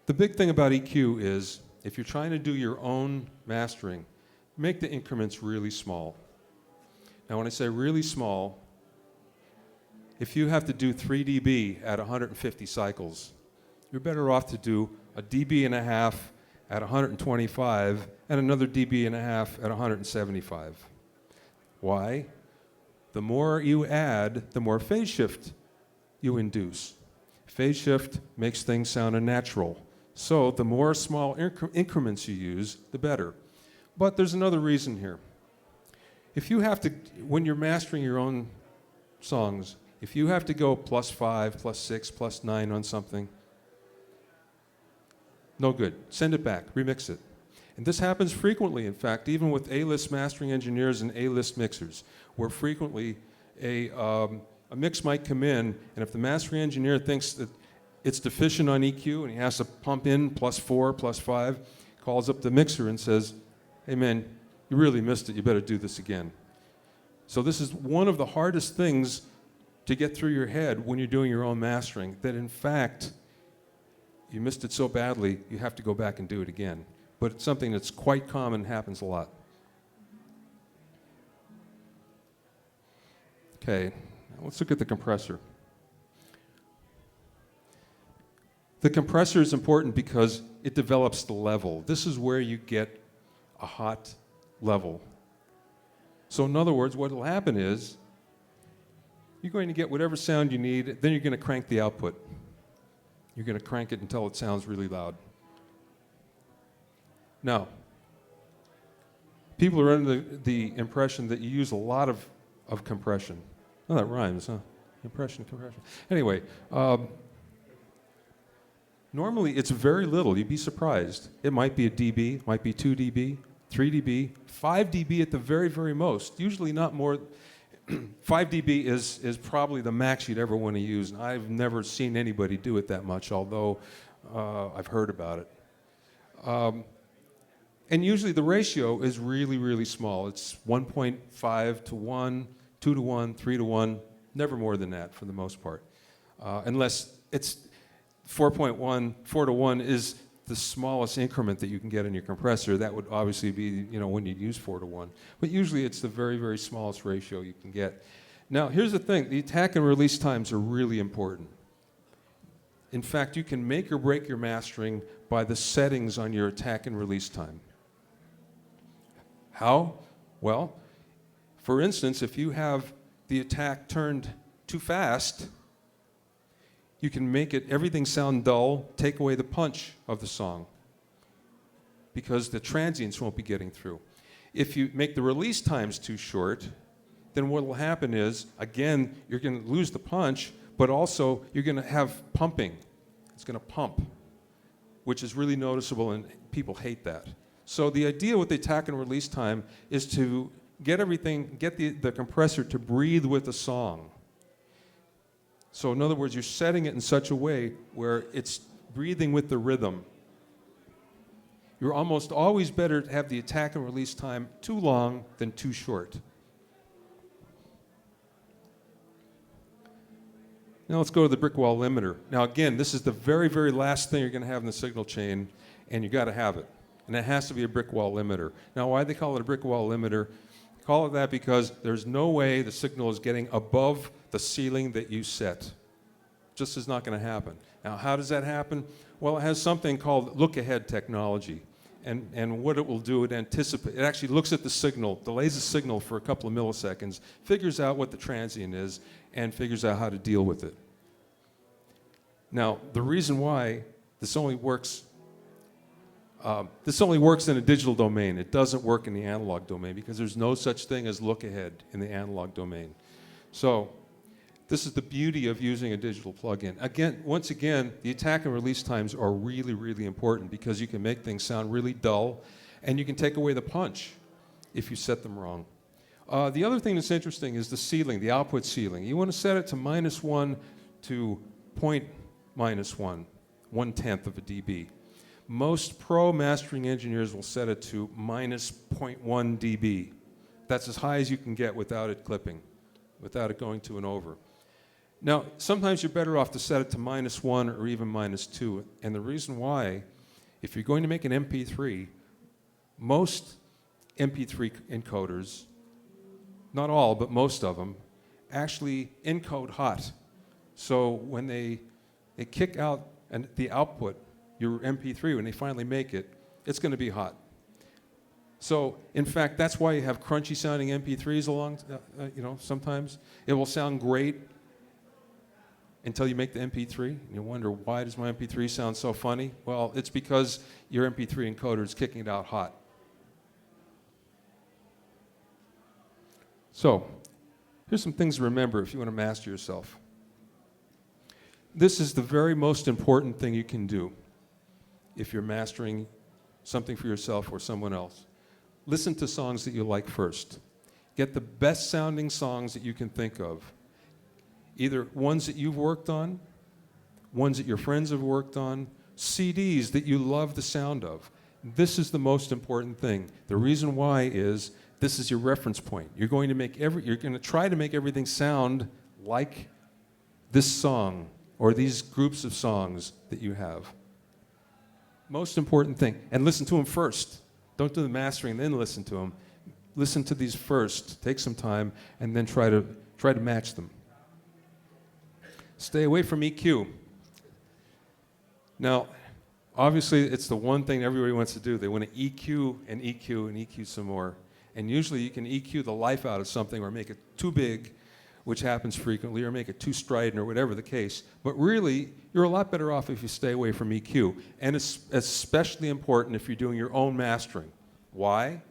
The big thing about EQ is, if you're trying to do your own mastering, make the increments really small. Now, when I say really small, if you have to do 3 dB at 150 cycles, you're better off to do a dB and a half at 125 and another dB and a half at 175. Why? The more you add, the more phase shift you induce. Phase shift makes things sound unnatural. So the more small increments you use, the better. But there's another reason here. If you have to, when you're mastering your own songs, if you have to go +5, +6, +9 on something, no good. Send it back, remix it. And this happens frequently, in fact, even with A-list mastering engineers and A-list mixers, where frequently a mix might come in, and if the mastering engineer thinks that it's deficient on EQ and he has to pump in +4, +5, calls up the mixer and says, hey man, you really missed it, you better do this again. So this is one of the hardest things to get through your head when you're doing your own mastering, that in fact, you missed it so badly, you have to go back and do it again. But it's something that's quite common, happens a lot. Okay, now let's look at the compressor. The compressor is important because it develops the level. This is where you get a hot level. So in other words, what will happen is, you're going to get whatever sound you need, then you're going to crank the output. You're going to crank it until it sounds really loud. Now, people are under the impression that you use a lot of compression. Oh, that rhymes, huh? Impression, compression. Anyway, normally it's very little. You'd be surprised. It might be a dB, might be 2 dB, 3 dB, 5 dB at the very, very most. Usually not more. 5 dB is probably the max you'd ever want to use. And I've never seen anybody do it that much, although I've heard about it. And usually the ratio is really, really small. It's 1.5 to 1, 2 to 1, 3 to 1, never more than that for the most part. Unless it's 4.1, 4 to 1 is the smallest increment that you can get in your compressor. That would obviously be, when you use 4 to 1. But usually it's the very, very smallest ratio you can get. Now, here's the thing. The attack and release times are really important. In fact, you can make or break your mastering by the settings on your attack and release time. How? Well, for instance, if you have the attack turned too fast, you can make everything sound dull, take away the punch of the song, because the transients won't be getting through. If you make the release times too short, then what will happen is, again, you're going to lose the punch, but also you're going to have pumping. It's going to pump, which is really noticeable, and people hate that. So the idea with the attack and release time is to get the compressor to breathe with the song. So in other words, you're setting it in such a way where it's breathing with the rhythm. You're almost always better to have the attack and release time too long than too short. Now let's go to the brick wall limiter. Now again, this is the very, very last thing you're going to have in the signal chain, and you've got to have it. And it has to be a brick wall limiter. Now why do they call it a brick wall limiter? They call it that because there's no way the signal is getting above the ceiling that you set. Just is not going to happen. Now how does that happen? Well, it has something called look-ahead technology. And what it will do, it actually looks at the signal, delays the signal for a couple of milliseconds, figures out what the transient is, and figures out how to deal with it. Now, the reason why this only works in a digital domain. It doesn't work in the analog domain because there's no such thing as look-ahead in the analog domain. So this is the beauty of using a digital plug-in. Once again, the attack and release times are really, really important because you can make things sound really dull, and you can take away the punch if you set them wrong. The other thing that's interesting is the ceiling, the output ceiling. You want to set it to -1 to -1, 1/10 of a dB. Most pro mastering engineers will set it to -0.1 dB. That's as high as you can get without it clipping, without it going to an over. Now, sometimes you're better off to set it to -1 or even -2. And the reason why, if you're going to make an MP3, most MP3 encoders, not all, but most of them, actually encode hot. So when they kick out the output, your MP3, when they finally make it, it's going to be hot. So, in fact, that's why you have crunchy sounding MP3s sometimes. It will sound great until you make the MP3, and you wonder, why does my MP3 sound so funny? Well, it's because your MP3 encoder is kicking it out hot. So, here's some things to remember if you want to master yourself. This is the very most important thing you can do if you're mastering something for yourself or someone else. Listen to songs that you like first. Get the best sounding songs that you can think of. Either ones that you've worked on, ones that your friends have worked on, CDs that you love the sound of. This is the most important thing. The reason why is this is your reference point. You're going to try to make everything sound like this song or these groups of songs that you have. Most important thing. And listen to them first. Don't do the mastering, then listen to them. Listen to these first. Take some time, and then try to match them. Stay away from EQ. Now, obviously, it's the one thing everybody wants to do. They want to EQ and EQ and EQ some more. And usually you can EQ the life out of something or make it too big, which happens frequently, or make it too strident or whatever the case. But really, you're a lot better off if you stay away from EQ. And it's especially important if you're doing your own mastering. Why?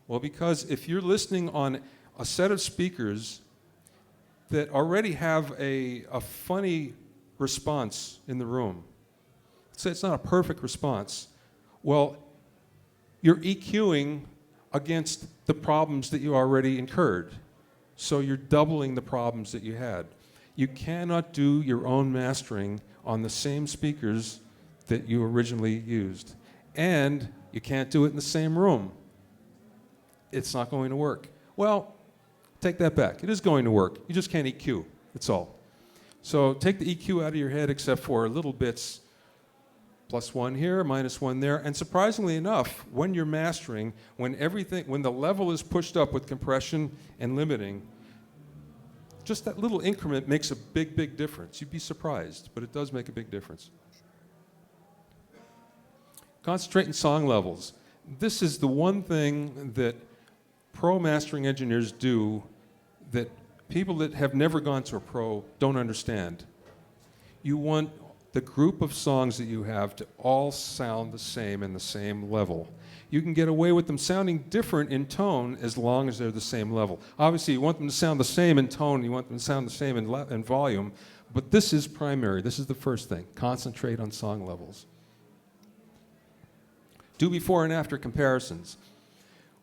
Well, because if you're listening on a set of speakers that already have a funny response in the room, say it's not a perfect response, well, you're EQing against the problems that you already incurred. So you're doubling the problems that you had. You cannot do your own mastering on the same speakers that you originally used. And you can't do it in the same room. It's not going to work. Well, take that back. It is going to work. You just can't EQ. That's all. So take the EQ out of your head except for little bits. +1 here, -1 there. And surprisingly enough, when you're mastering, when the level is pushed up with compression and limiting, just that little increment makes a big, big difference. You'd be surprised, but it does make a big difference. Concentrate in song levels. This is the one thing that pro mastering engineers do that people that have never gone to a pro don't understand. You want the group of songs that you have to all sound the same in the same level. You can get away with them sounding different in tone as long as they're the same level. Obviously, you want them to sound the same in tone, you want them to sound the same in volume, but this is primary. This is the first thing. Concentrate on song levels. Do before and after comparisons.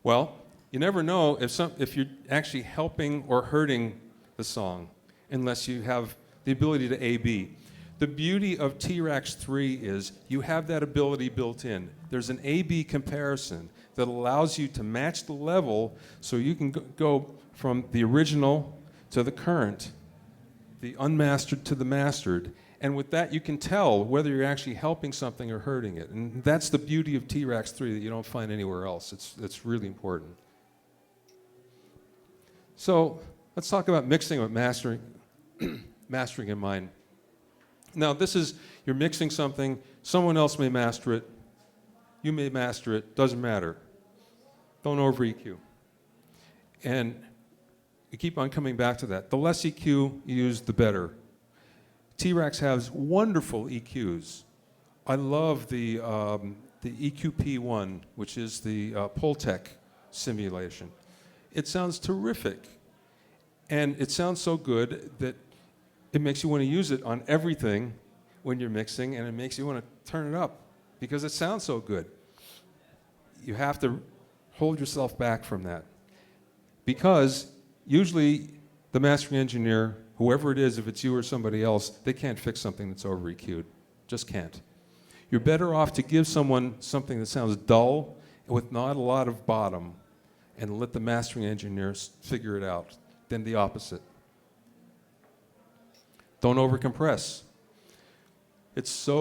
Well, you never know if you're actually helping or hurting the song unless you have the ability to A/B. The beauty of T-RackS 3 is you have that ability built in. There's an A/B comparison that allows you to match the level so you can go from the original to the current, the unmastered to the mastered. And with that, you can tell whether you're actually helping something or hurting it. And that's the beauty of T-RackS 3 that you don't find anywhere else. It's really important. So let's talk about mixing with mastering, mastering in mind. Now, you're mixing something, someone else may master it, you may master it, doesn't matter. Don't over EQ. And you keep on coming back to that. The less EQ you use, the better. T-RackS has wonderful EQs. I love the EQP1, which is the Pultec simulation. It sounds terrific. And it sounds so good that it makes you want to use it on everything when you're mixing, and it makes you want to turn it up because it sounds so good. You have to hold yourself back from that because usually the mastering engineer, whoever it is, if it's you or somebody else, they can't fix something that's over EQ'd. Just can't. You're better off to give someone something that sounds dull with not a lot of bottom and let the mastering engineers figure it out than the opposite. Don't overcompress. It's so